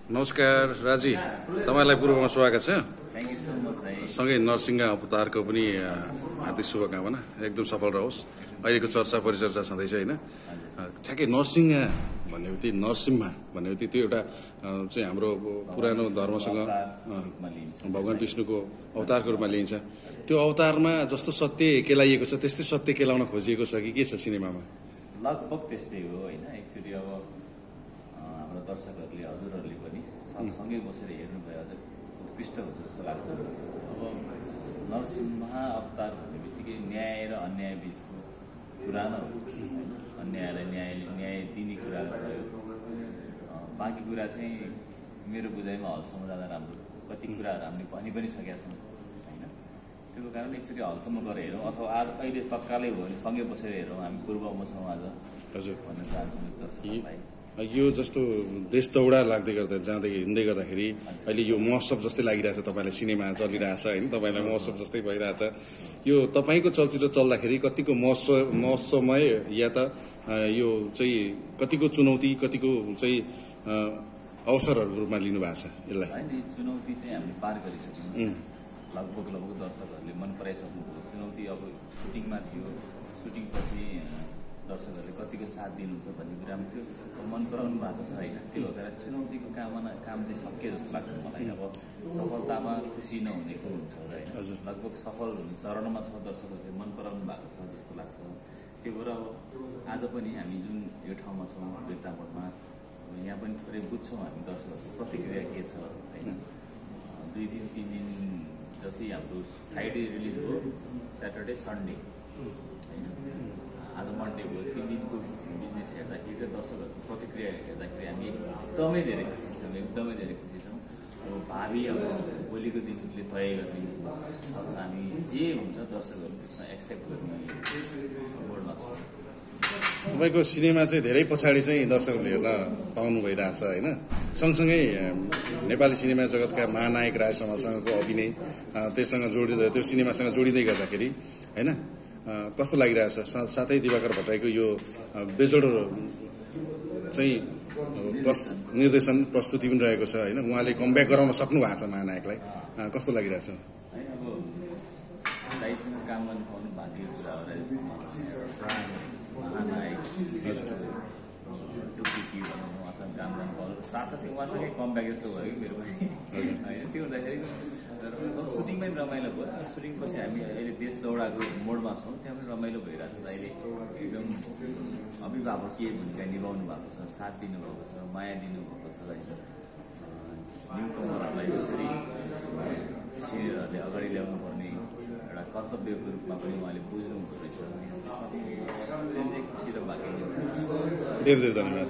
नमस्कार राजी, तपाईलाई पूर्वमा स्वागत छ। थ्याङ्क यू सो मच दाइ। सँगै नरसिंह अवतारको पनि हार्दिक शुभकामना, एकदम सफल रहोस्। अहिलेको चर्चा परिचर्चा छँदैछ होइन। ठ्याक्कै नरसिंह भन्ने बित्तिकै नरसिम्हा भन्ने बित्तिकै त्यो एउटा चाहिँ हाम्रो पुरानो धर्मसँग भगवान विष्णुको अवतारको रूपमा लिइन्छ। त्यो अवतारमा जस्तो सत्य केलाइएको छ त्यस्तै सत्य केलाउन खोजिएको छ कि के छ सिनेमामा? लगभग त्यस्तै हो होइन। एक्चुअली अब हाम्रो दर्शकहरूले हजुरहरूले पनि सँगै बसेर हेर्नुभयो अझ उत्कृष्ट हुन्छ जस्तो लाग्छ। अब नरसिंह अवतार भन्ने बित्तिकै न्याय र अन्याय बिचको पुरानो होइन। अन्यायलाई न्याय दिने कुरा भयो। बाँकी कुरा चाहिँ मेरो बुझाइमा हलसम्म जाँदा राम्रो। कति कुराहरू हामीले भनि पनि सकेका छौँ होइन। त्यसको कारण एक्चुअली हलसम्म गएर हेरौँ अथवा आज अहिले तत्कालै हो भने सँगै बसेर हेरौँ। हामी पूर्वमा छौँ आज हजुर भन्न चाहन्छु दर्शकलाई। यो जस्तो देश दौडा लाग्दै गर्दा जाँदै हिँड्दै गर्दाखेरि अहिले यो महोत्सव जस्तै लागिरहेछ। तपाईँलाई सिनेमा चलिरहेछ होइन, तपाईँलाई महोत्सव जस्तै भइरहेछ। यो तपाईँको चलचित्र चल्दाखेरि कतिको महोत्सवमय या त यो चाहिँ कतिको चुनौती कतिको चाहिँ अवसरहरूको रूपमा लिनुभएको छ यसलाई? होइन, चुनौती चाहिँ हामीले पार गरिसक्यौँ। लगभग दर्शकहरूले मन पराइसक्नुभयो। चुनौती अब सुटिङमा थियो। सुटिङपछि दर्शकहरूले कतिको साथ दिनुहुन्छ भन्ने कुरामा थियो मन पराउनु भएको छ होइन। त्यो भएर चुनौतीको काम चाहिँ सकियो जस्तो लाग्छ मलाई। अब सफलतामा खुसी नहुने कुरो हुन्छ होइन। लगभग सफल चरणमा छ, दर्शकहरूले मन पराउनु भएको छ जस्तो लाग्छ। त्यो भएर अब आज पनि हामी जुन यो ठाउँमा छौँ बेतामोडमा, यहाँ पनि थोरै बुझ्छौँ हामी दर्शकहरूको प्रतिक्रिया के छ होइन। 2 दिन 3 दिन जस्तै हाम्रो फ्राइडे रिलिज भयो, स्याटरडे सन्डे होइन। आज मन्डे भयो। 3 दिनको बिजनेस हेर्दाखेरि र दर्शकहरूको प्रतिक्रिया हेर्दाखेरि हामी एकदमै धेरै खुसी छौँ। अब भावी अब भोलिको दिनले तय गर्ने हामी जे हुन्छ दर्शकहरू त्यसमा एक्सेप्ट गर्ने मोडमा छ। तपाईँको सिनेमा चाहिँ धेरै पछाडि चाहिँ दर्शकहरूले हेर्न पाउनु भइरहेछ होइन। सँगसँगै नेपाली सिनेमा जगतका महानायक राज समालसँगको अभिनय त्यससँग जोडिँदै त्यो सिनेमासँग जोडिँदै गर्दाखेरि होइन कस्तो लागिरहेछ? साथै दिवाकर भट्टराईको यो बेजोडो चाहिँ निर्देशन प्रस्तुति पनि रहेको छ होइन। उहाँले कमब्याक गराउन सक्नु भएको छ महानायकलाई, कस्तो लागिरहेछ? अब दाइसँग काम गर्न पाउनु भाग्यको कुरा हो रहेछ। महानायक टुकी भनौँ, उहाँसँग काम गर्न पाउनु साथसाथै उहाँसँगै कमब्याक जस्तो भयो कि मेरो पनि होइन। त्यो हुँदाखेरि सुटिङमै रमाइलो भयो। सुटिङपछि हामी अहिले देश दौडाको मोडमा छौँ, त्यहाँ पनि रमाइलो भइरहेको छ। अहिले एकदम अभिभावकीय भूमिका निभाउनु भएको छ, साथ दिनुभएको छ, माया दिनुभएको छ रहेछ। न्यु कमरहरूलाई जसरी सिनियरहरूले अगाडि ल्याउनु पर्ने एउटा कर्तव्यको रूपमा पनि उहाँले बुझ्नु हुँदो रहेछ। त्यसमा चाहिँ खुसी र भाग्य। धेरै धेरै धन्यवाद।